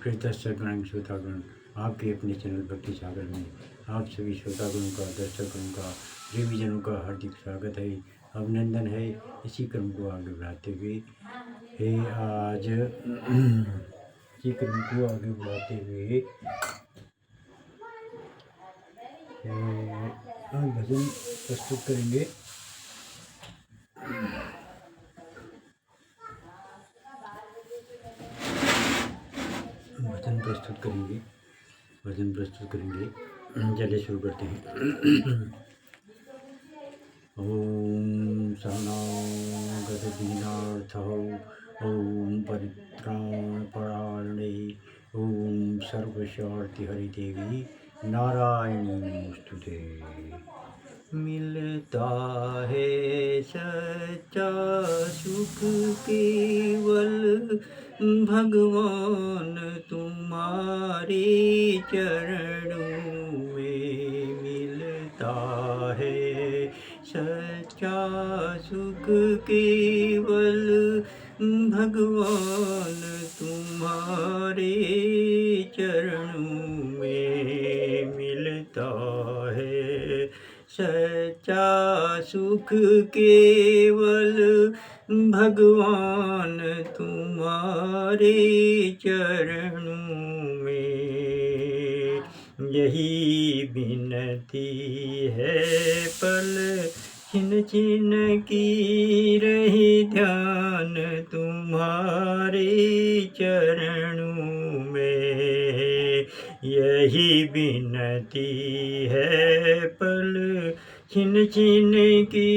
प्रिय दर्शकगण श्रोतागण, आपके अपने चैनल भक्ति सागर में आप सभी श्रोतागणों का, दर्शकों का, प्रेमीजनों का हार्दिक स्वागत है, अभिनंदन है। इसी क्रम को आगे बढ़ाते हुए आज इसी क्रम को आगे बढ़ाते हुए भजन प्रस्तुत करेंगे। भजन प्रस्तुत करेंगे। चलिए शुरू करते हैं। ओम शरणागत दीनार्थः, ओम परित्राणपरायणे, ओम सर्वस्यार्ति देवी नारायणी नमोस्तुते। मिलता है सच्चा सुख केवल भगवान तुम्हारे चरणों में। मिलता है सच्चा सुख केवल भगवान तुम्हारे चरणों में। मिलता है सच्चा सुख केवल भगवान तुम्हारे चरणों में। यही विनती है पल छिन छिन की रही ध्यान तुम्हारे चरणों में। यही विनती है पल छिन छिन की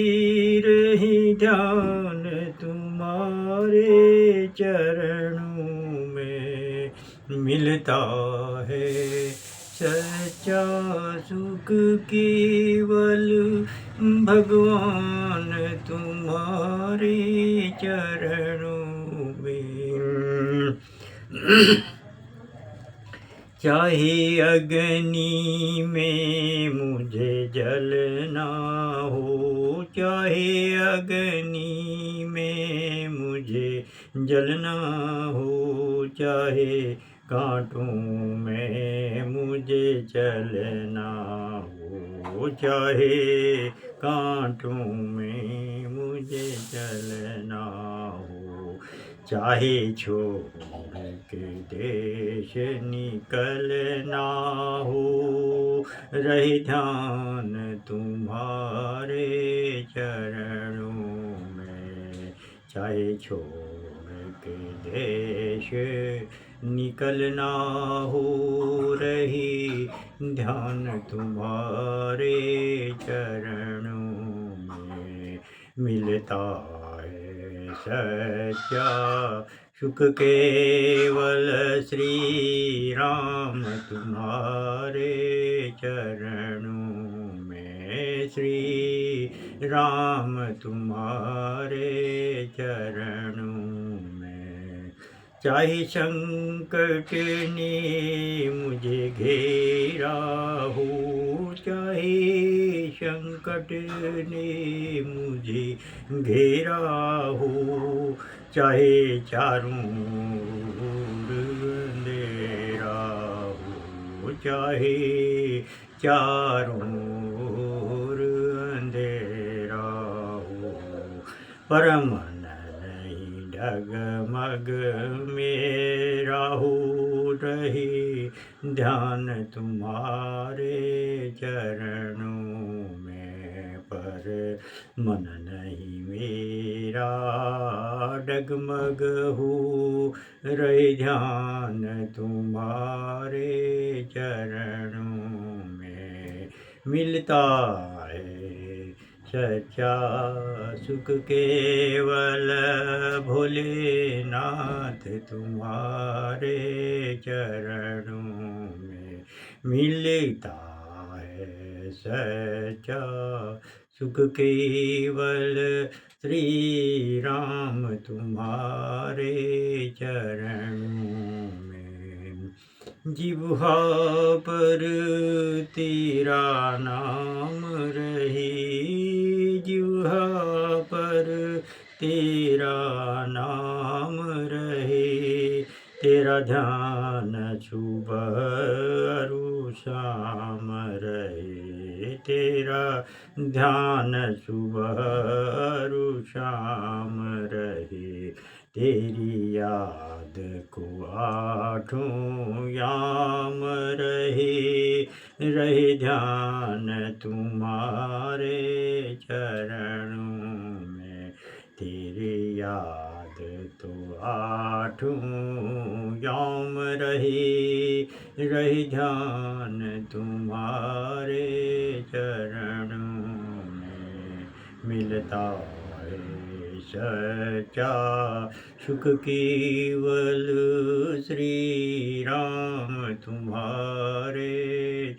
रही ध्यान तुम्हारे चरणों में। मिलता है सच्चा सुख केवल भगवान तुम्हारे चरणों में। चाहे अग्नि में मुझे जलना हो, चाहे अग्नि में मुझे जलना हो, चाहे कांटों में मुझे चलना हो, चाहे कांटों में मुझे चलना हो, चाहे छोड़ के देश निकलना हो, रहे ध्यान तुम्हारे चरणों में। चाहे छोड़ के देश निकलना हो, रही ध्यान तुम्हारे चरणों में। मिलता है सच्चा सुख केवल श्री राम तुम्हारे चरणों में। श्री राम तुम्हारे चरणों में। चाहे संकट ने मुझे घेरा हो, चाहे संकट ने मुझे घेरा हो, चाहे चारों ओर अंधेरा हो, चाहे चारों ओर अंधेरा हो, पर मन नहीं डगमग मेरा हो, रही ध्यान तुम्हारे चरणों में। पर मन नहीं मेरा डगमग हो, रहे ध्यान तुम्हारे चरणों में। मिलता है सच्चा सुख केवल भोलेनाथ तुम्हारे चरणों में। मिलता है सच्चा सुख केवल श्री राम तुम्हारे चरणों में। जिह्वा पर तेरा नाम रहे, जिह्वा पर तेरा नाम रहे, तेरा ध्यान सुबह और शाम रहे, तेरा ध्यान सुबह और शाम रहे, तेरी याद को आठों याम रहे, रहे ध्यान तुम्हारे चरणों में, तेरी याद तो आठों याम रहे, रहे ध्यान तुम्हारे चरणों में। मिलता है सच्चा सुख केवल श्री राम तुम्हारे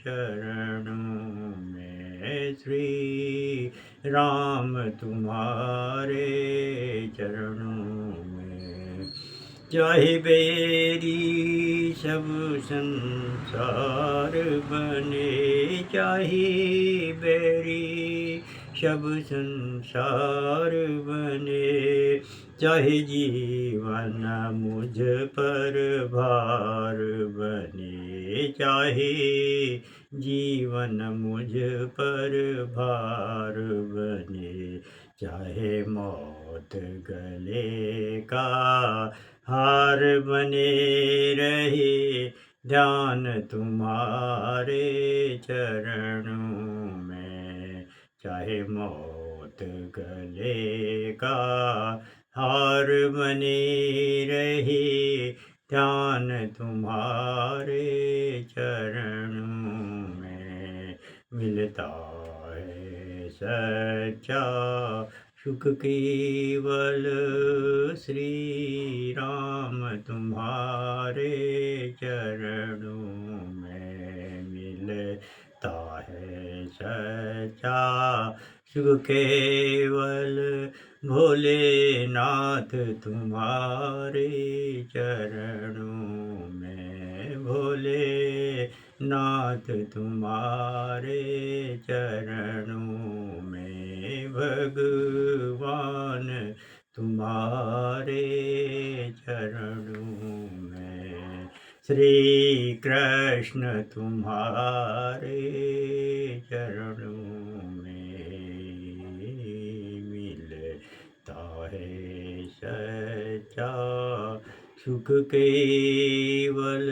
चरणों में, श्री राम तुम्हारे चरणों में। चाहे बेरी सब संसार बने, चाहे बेरी सब संसार बने, चाहे जीवन मुझ पर भार बने, चाहे जीवन मुझ पर भार बने, चाहे मौत गले का हार बने, रहे ध्यान तुम्हारे चरणों में, चाहे मौत गले का हार बने, रहे ध्यान तुम्हारे चरणों में। मिलता है सच्चा सुख केवल श्री राम तुम्हारे चरणों में, मिलता है सच्चा सुख केवल भोलेनाथ तुम्हारे चरणों में, भोलेनाथ तुम्हारे चरणों में, भगवान तुम्हारे चरणों में, श्री कृष्ण तुम्हारे चरणों में। मिलता है सच्चा सुख केवल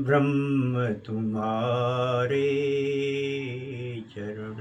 ब्रह्म तुम्हारे चरणों